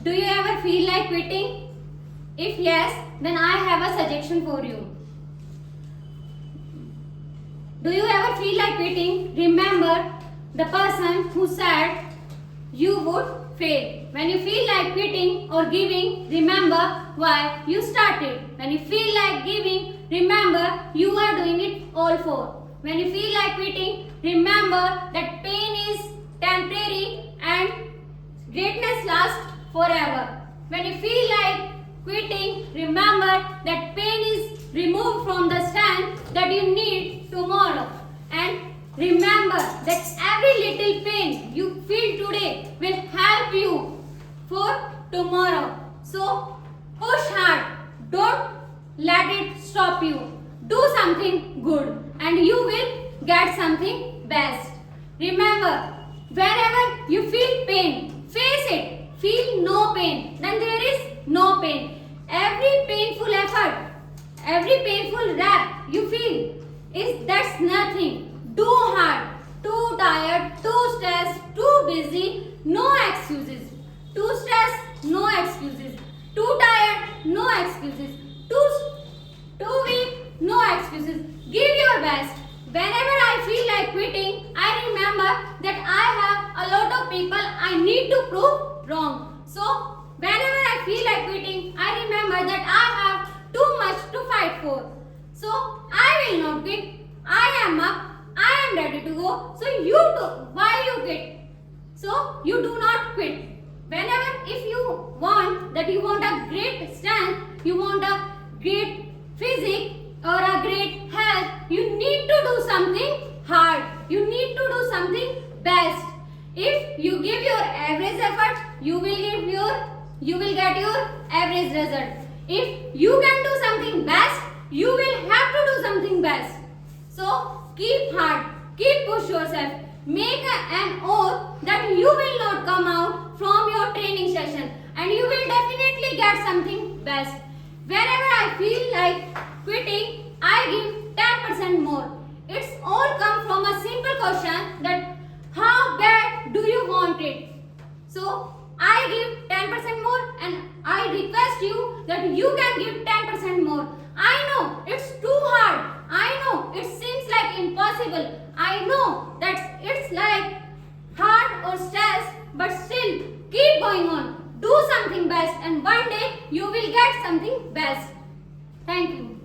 Do you ever feel like quitting? If yes, then I have a suggestion for you. Do you ever feel like quitting? Remember the person who said you would fail. When you feel like quitting or giving, remember why you started. When you feel like giving, remember you are doing it all for. When you feel like quitting, remember that pain is temporary and greatness lasts forever. When you feel like quitting, remember that pain is removed from the strength that you need tomorrow. And remember that every little pain you feel today will help you for tomorrow. So push hard. Don't let it stop you. Do something good and you will get something best. Remember, wherever you feel pain, face it. Feel no pain, then there is no pain. Every painful effort, every painful rap you feel that's nothing. Too hard, too tired, too stressed, too busy, no excuses. Too stressed, no excuses. Too tired, no excuses. Too weak, no excuses. Give your best. Whenever I feel like quitting, I remember that I have a lot of people I need to prove wrong. So, whenever I feel like quitting, I remember that I have too much to fight for. So, I will not quit. I am up. I am ready to go. So, you too. Why you quit? So, you do not quit. Whenever, if you want that you want a great strength, you want a great physique or a great health, you need to do something hard. You need to do something best. If you give your average effort, you will get your average result. If you can do something best, you will have to do something best. So keep hard, keep push yourself. Make an oath that you will not come out from your training session and you will definitely get something best. Whenever I feel like quitting, I give 10% more. It's all come from a simple question that how bad do you want it? So I give 10% more and I request you that you can give 10% more. I know it's too hard. I know it seems like impossible. I know that it's like hard or stress, but still keep going on. Do something best and one day you will get something best. Thank you.